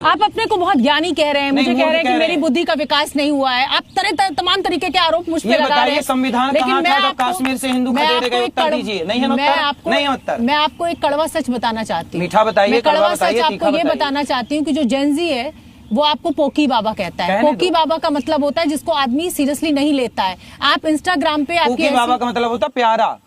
आप अपने को बहुत ज्ञानी कह रहे हैं, मुझे कह रहे हैं कि मेरी बुद्धि का विकास नहीं हुआ है। आप तमाम तरीके के आरोप मुझ पे लगा रहे हैं। संविधान कहाँ था जब कश्मीर से हिंदू खदेड़े गए? उत्तर दीजिए। नहीं है उत्तर, नहीं है उत्तर। मैं आपको एक कड़वा सच बताना चाहती हूँ। मीठा बताइए, कड़वा सच आपको ये बताना चाहती हूँ कि जो जेनजी है वो आपको पोकी बाबा कहता है। पोकी बाबा का मतलब होता है जिसको आदमी सीरियसली नहीं लेता है। आप इंस्टाग्राम पे पोकी बाबा का मतलब होता है प्यारा,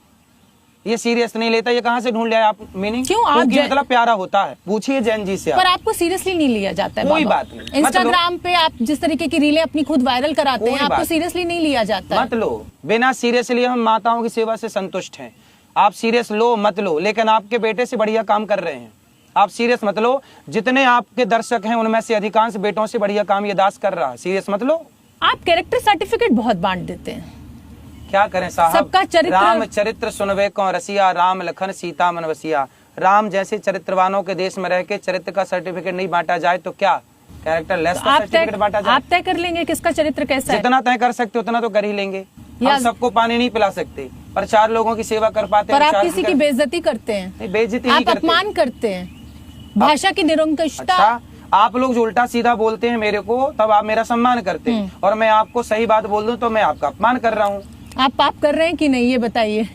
ये सीरियस नहीं लेता। ये कहाँ से ढूंढ लिया आप मीनिंग? क्यों आप मतलब प्यारा होता है, पूछिए जैन जी से। पर आपको सीरियसली नहीं लिया जाता है। कोई बात नहीं। इंस्टाग्राम पे आप जिस तरीके की रीलें अपनी खुद वायरल कराते हैं, आपको सीरियसली नहीं लिया जाता है। मत लो, बिना सीरियसली हम माताओं की सेवा से संतुष्ट हैं। आप सीरियस लो मत लो, लेकिन आपके बेटे से बढ़िया काम कर रहे हैं। आप सीरियस मत लो, जितने आपके दर्शक हैं उनमें से अधिकांश बेटों से बढ़िया काम ये दास कर रहा है। सीरियस मत लो। आप कैरेक्टर सर्टिफिकेट बहुत बांट देते हैं। क्या करें साहब, सबका चरित्र, राम चरित्र सुनवे को रसिया, राम लखन सीता मन वसिया। राम जैसे चरित्रवानों के देश में रह के चरित्र का सर्टिफिकेट नहीं बांटा जाए तो क्या कैरेक्टर लेस का सर्टिफिकेट बांटा जाए? आप तय कर लेंगे किसका चरित्र कैसा है। जितना तय कर सकते उतना तो कर ही लेंगे। हम सबको पानी नहीं पिला सकते, पर 4 लोगों की सेवा कर पाते हैं। पर आप किसी की बेइज्जती करते हैं, बेइज्जती आप अपमान करते हैं, भाषा की निरंकुशता। अच्छा, आप लोग जो उल्टा सीधा बोलते हैं मेरे को, तब आप मेरा सम्मान करते हैं, और मैं आपको सही बात बोल दूं तो मैं आपका अपमान कर रहा हूँ। आप पाप कर रहे हैं कि नहीं ये बताइए।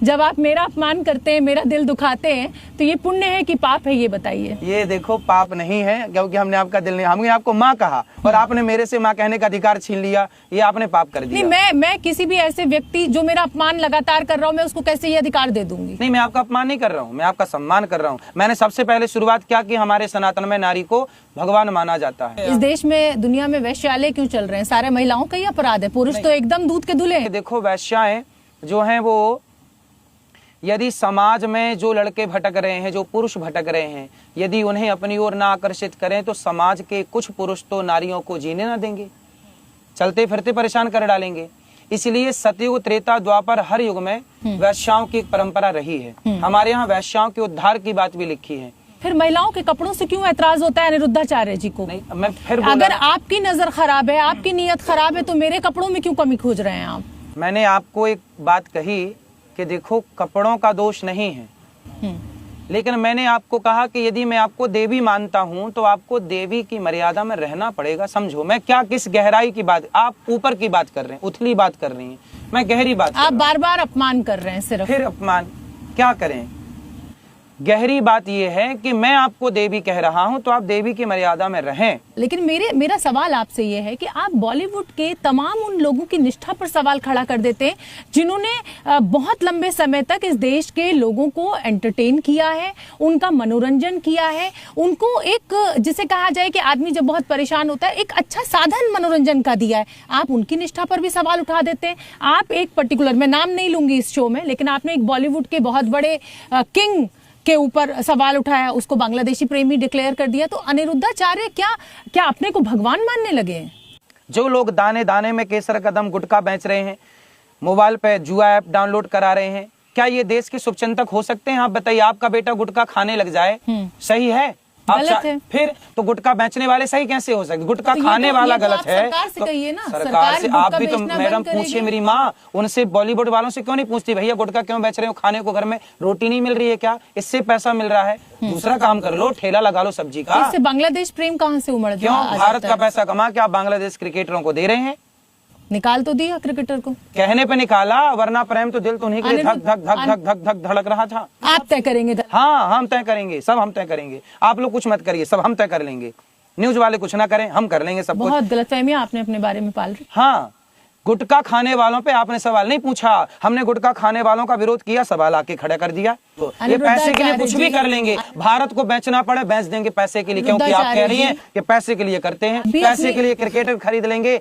जब आप मेरा अपमान करते हैं, मेरा दिल दुखाते हैं, तो ये पुण्य है कि पाप है ये बताइए। ये देखो पाप नहीं है, क्योंकि हमने आपका दिल नहीं, हमने आपको माँ कहा और आपने मेरे से माँ कहने का अधिकार छीन लिया, ये आपने पाप कर दिया। नहीं, मैं किसी भी ऐसे व्यक्ति जो मेरा अपमान लगातार कर रहा हूँ, मैं उसको कैसे ये अधिकार दे दूंगी? नहीं, मैं आपका अपमान नहीं कर रहा हूँ, मैं आपका सम्मान कर रहा हूँ। मैंने सबसे पहले शुरुआत क्या की, हमारे सनातन में नारी को भगवान माना जाता है। इस देश में दुनिया में वैश्यालय क्यों चल रहे हैं? सारे महिलाओं का ही अपराध है, पुरुष तो एकदम दूध के धुले हैं। देखो वैश्याएं जो हैं वो, यदि समाज में जो लड़के भटक रहे हैं, जो पुरुष भटक रहे हैं, यदि उन्हें अपनी ओर ना आकर्षित करें तो समाज के कुछ पुरुष तो नारियों को जीने ना देंगे, चलते फिरते परेशान कर डालेंगे। इसलिए सतयुग त्रेता द्वापर हर युग में वैश्याओं की एक परंपरा रही है। हमारे यहाँ वैश्याओं के उद्धार की बात भी लिखी है। फिर महिलाओं के कपड़ों से क्यों ऐतराज होता है अनिरुद्धाचार्य जी को? नहीं, मैं फिर अगर आपकी नजर खराब है, आपकी नीयत खराब है, तो मेरे कपड़ों में क्यों कमी खोज रहे हैं आप? मैंने आपको एक बात कही कि देखो कपड़ों का दोष नहीं है, लेकिन मैंने आपको कहा कि यदि मैं आपको देवी मानता हूं तो आपको देवी की मर्यादा में रहना पड़ेगा। समझो मैं क्या किस गहराई की बात, आप ऊपर की बात कर रहे हैं, उथली बात कर रही हैं, मैं गहरी बात आप बार बार अपमान कर रहे हैं सिर्फ। फिर अपमान क्या करें? गहरी बात यह है कि मैं आपको देवी कह रहा हूं तो आप देवी की मर्यादा में रहें। लेकिन मेरा सवाल आपसे ये है कि आप बॉलीवुड के तमाम उन लोगों की निष्ठा पर सवाल खड़ा कर देते हैं जिन्होंने बहुत लंबे समय तक इस देश के लोगों को एंटरटेन किया है, उनका मनोरंजन किया है, उनको एक जिसे कहा जाए कि आदमी जब बहुत परेशान होता है एक अच्छा साधन मनोरंजन का दिया है। आप उनकी निष्ठा पर भी सवाल उठा देते हैं। आप एक पर्टिकुलर, मैं नाम नहीं लूंगी इस शो में, लेकिन आपने एक बॉलीवुड के बहुत बड़े किंग के ऊपर सवाल उठाया, उसको बांग्लादेशी प्रेमी डिक्लेयर कर दिया। तो अनिरुद्धाचार्य क्या अपने को भगवान मानने लगे हैं? जो लोग दाने दाने में केसर कदम गुटखा बेच रहे हैं, मोबाइल पे जुआ ऐप डाउनलोड करा रहे हैं, क्या ये देश के शुभचिंतक हो सकते हैं? आप बताइए, आपका बेटा गुटखा खाने लग जाए, सही है? गलत है। फिर तो गुटखा बेचने वाले सही कैसे हो सकते? गुटखा खाने वाला गलत है। सरकार से कहिए ना, सरकार से आप भी तो मैडम पूछिए, मेरी माँ उनसे बॉलीवुड वालों से क्यों नहीं पूछती, भैया गुटखा क्यों बेच रहे हो? खाने को घर में रोटी नहीं मिल रही है क्या? इससे पैसा मिल रहा है, दूसरा काम कर लो, ठेला लगा लो सब्जी का। इससे बांग्लादेश प्रेम कहाँ से उमड़ क्यों? भारत का पैसा कमा के आप बांग्लादेश क्रिकेटरों को दे रहे हैं। निकाल तो दिया क्रिकेटर को, कहने पे निकाला, वरना प्रेम तो दिल तो नहीं के धक धक धक धक धक धक धड़क रहा था। आप तय करेंगे? हाँ, हम तय करेंगे, सब हम तय करेंगे। आप लोग कुछ मत करिए, सब हम तय कर लेंगे। न्यूज वाले कुछ ना करें, हम कर लेंगे सब कुछ। बहुत गलतफहमियां आपने अपने बारे में पाल रही। हाँ, गुटखा खाने वालों पे आपने सवाल नहीं पूछा, हमने गुटखा खाने वालों का विरोध किया, सवाल आके खड़ा कर दिया। तो ये पैसे के लिए कुछ भी कर लेंगे, भारत को बेचना पड़े बेच देंगे पैसे के लिए, क्योंकि आप कह रही हैं कि पैसे के लिए करते हैं। पैसे के लिए क्रिकेटर खरीद लेंगे,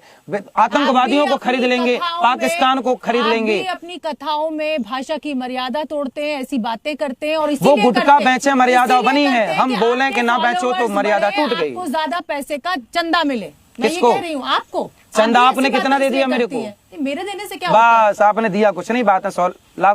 आतंकवादियों को खरीद लेंगे, पाकिस्तान को खरीद लेंगे। अपनी कथाओं में भाषा की मर्यादा तोड़ते हैं, ऐसी बातें करते हैं, और वो गुटखा बेचे मर्यादा बनी है। हम बोले कि ना बेचो तो मर्यादा टूट गई। आपको ज्यादा पैसे का चंदा मिले, किसको? कह रही हूँ आपको। चंदा आपने कितना दे दिया मेरे को? मेरे देने से क्या? बस आपने दिया कुछ नहीं, बात है 100 लाख।